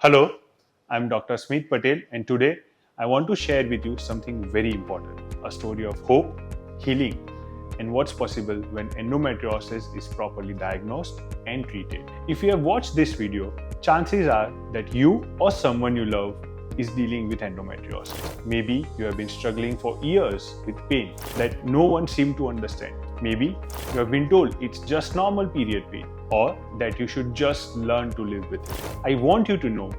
Hello, I'm Dr. Smith Patel, and today I want to share with you something very important, a story of hope, healing, and what's possible when endometriosis is properly diagnosed and treated. If you have watched this video, chances are that you or someone you love is dealing with endometriosis. Maybe you have been struggling for years with pain that no one seemed to understand. Maybe you have been told it's just normal period pain or that you should just learn to live with it. I want you to know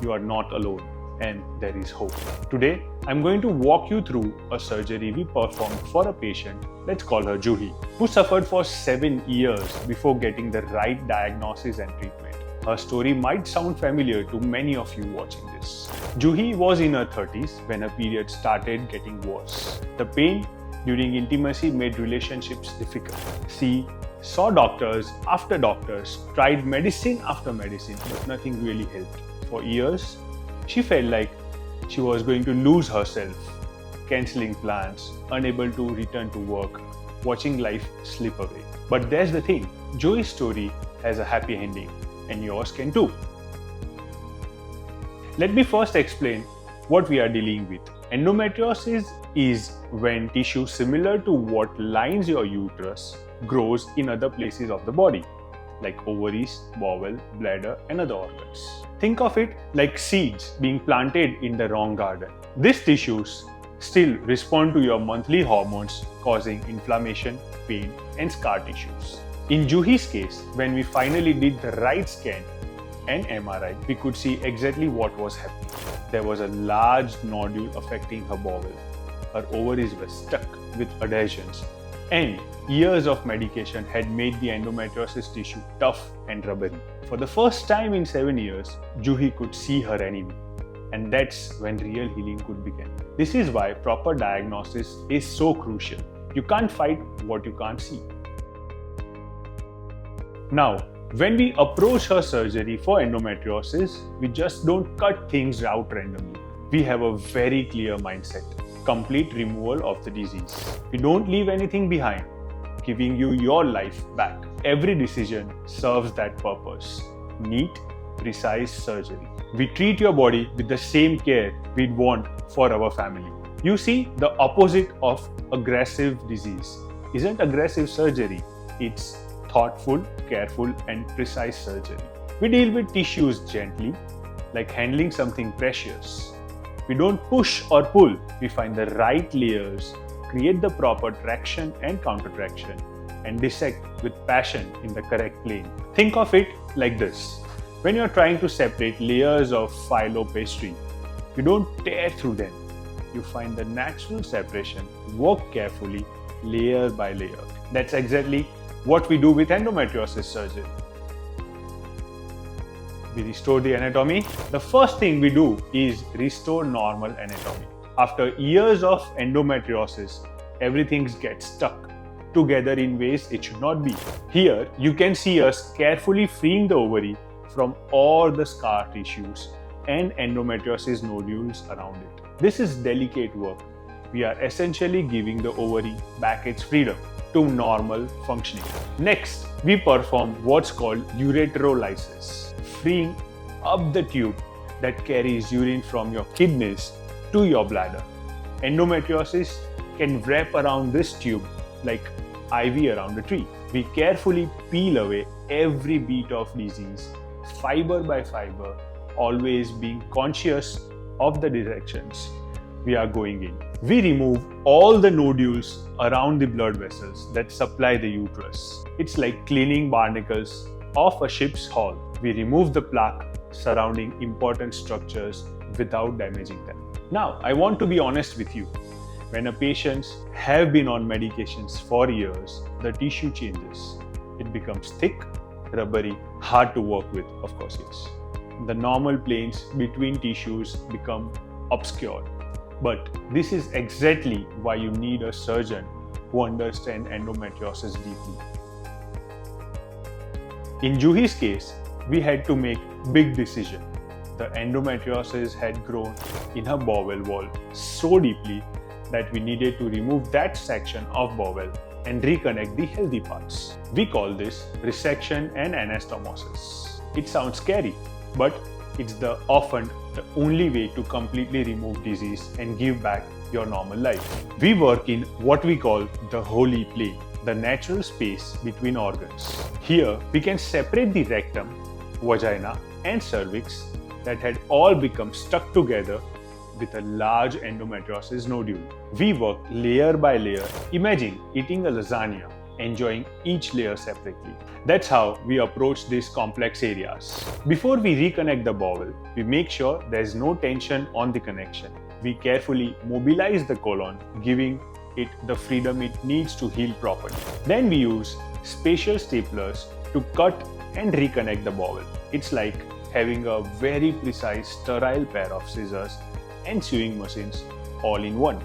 you are not alone and there is hope. Today, I'm going to walk you through a surgery we performed for a patient, let's call her Juhi, who suffered for 7 years before getting the right diagnosis and treatment. Her story might sound familiar to many of you watching this. Juhi was in her 30s when her period started getting worse. The pain during intimacy made relationships difficult. She saw doctors after doctors, tried medicine after medicine, but nothing really helped. For years, she felt like she was going to lose herself, cancelling plans, unable to return to work, watching life slip away. But there's the thing, Juhi's story has a happy ending, and yours can too. Let me first explain what we are dealing with. Endometriosis is when tissue similar to what lines your uterus grows in other places of the body, like ovaries, bowel, bladder, and other organs. Think of it like seeds being planted in the wrong garden. These tissues still respond to your monthly hormones, causing inflammation, pain, and scar tissues. In Juhi's case, when we finally did the right scan and MRI, we could see exactly what was happening. There was a large nodule affecting her bowel. Her ovaries were stuck with adhesions, and years of medication had made the endometriosis tissue tough and rubbery. For the first time in 7 years, Juhi could see her enemy, and that's when real healing could begin. This is why proper diagnosis is so crucial. You can't fight what you can't see. Now, when we approach her surgery for endometriosis, we just don't cut things out randomly. We have a very clear mindset. Complete removal of the disease. We don't leave anything behind, giving you your life back. Every decision serves that purpose. Neat, precise surgery. We treat your body with the same care we'd want for our family. You see, the opposite of aggressive disease isn't aggressive surgery, it's thoughtful, careful, and precise surgery. We deal with tissues gently, like handling something precious. We don't push or pull, we find the right layers, create the proper traction and counter-traction, and dissect with passion in the correct plane. Think of it like this. When you're trying to separate layers of phyllo pastry, you don't tear through them. You find the natural separation, work carefully, layer by layer. That's exactly what we do with endometriosis surgery. We restore the anatomy. The first thing we do is restore normal anatomy. After years of endometriosis, everything gets stuck together in ways it should not be. Here, you can see us carefully freeing the ovary from all the scar tissues and endometriosis nodules around it. This is delicate work. We are essentially giving the ovary back its freedom to normal functioning. Next, we perform what's called ureterolysis, freeing up the tube that carries urine from your kidneys to your bladder. Endometriosis can wrap around this tube like ivy around a tree. We carefully peel away every beat of disease, fiber by fiber, always being conscious of the directions we are going in. We remove all the nodules around the blood vessels that supply the uterus. It's like cleaning barnacles off a ship's hull. We remove the plaque surrounding important structures without damaging them. Now, I want to be honest with you. When a patient have been on medications for years, the tissue changes. It becomes thick, rubbery, hard to work with, of course, yes. The normal planes between tissues become obscured. But this is exactly why you need a surgeon who understands endometriosis deeply. In Juhi's case, we had to make big decision. The endometriosis had grown in her bowel wall so deeply that we needed to remove that section of bowel and reconnect the healthy parts. We call this resection and anastomosis. It sounds scary, but It's often the only way to completely remove disease and give back your normal life. We work in what we call the holy plane, the natural space between organs. Here, we can separate the rectum, vagina, and cervix that had all become stuck together with a large endometriosis nodule. We work layer by layer. Imagine eating a lasagna, enjoying each layer separately. That's how we approach these complex areas. Before we reconnect the bowel, we make sure there's no tension on the connection. We carefully mobilize the colon, giving it the freedom it needs to heal properly. Then we use spatial staplers to cut and reconnect the bowel. It's like having a very precise sterile pair of scissors and sewing machines all in one.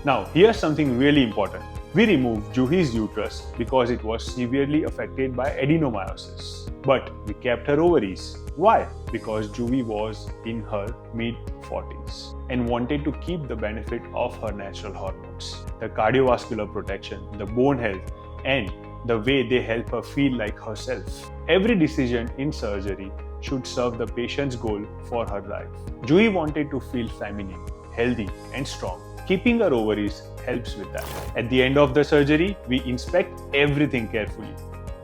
Now, here's something really important. We removed Juhi's uterus because it was severely affected by adenomyosis. But we kept her ovaries. Why? Because Juhi was in her mid-40s and wanted to keep the benefit of her natural hormones, the cardiovascular protection, the bone health, and the way they help her feel like herself. Every decision in surgery should serve the patient's goal for her life. Juhi wanted to feel feminine, healthy, and strong. Keeping her ovaries helps with that. At the end of the surgery, we inspect everything carefully.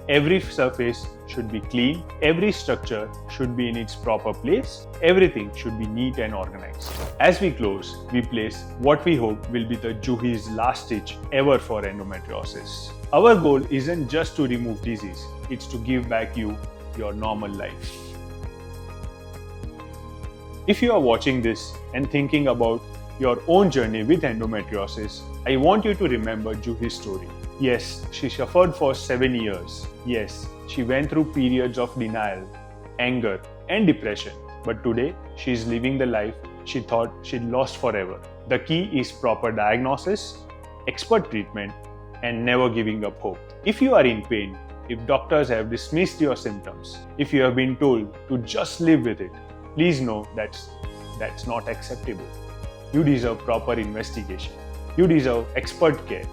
Every surface should be clean, every structure should be in its proper place, everything should be neat and organized. As we close, we place what we hope will be the Juhi's last stitch ever for endometriosis. Our goal isn't just to remove disease, it's to give back you your normal life. If you are watching this and thinking about your own journey with endometriosis, I want you to remember Juhi's story. Yes, she suffered for 7 years. Yes, she went through periods of denial, anger, and depression. But today, she is living the life she thought she'd lost forever. The key is proper diagnosis, expert treatment, and never giving up hope. If you are in pain, if doctors have dismissed your symptoms, if you have been told to just live with it, please know that's not acceptable. You deserve proper investigation. You deserve expert care.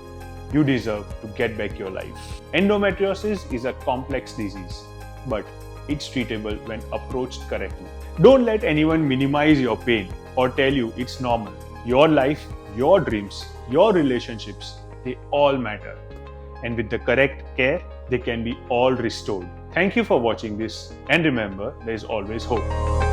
You deserve to get back your life. Endometriosis is a complex disease, but it's treatable when approached correctly. Don't let anyone minimize your pain or tell you it's normal. Your life, your dreams, your relationships, they all matter. And with the correct care, they can be all restored. Thank you for watching this, and remember, there is always hope.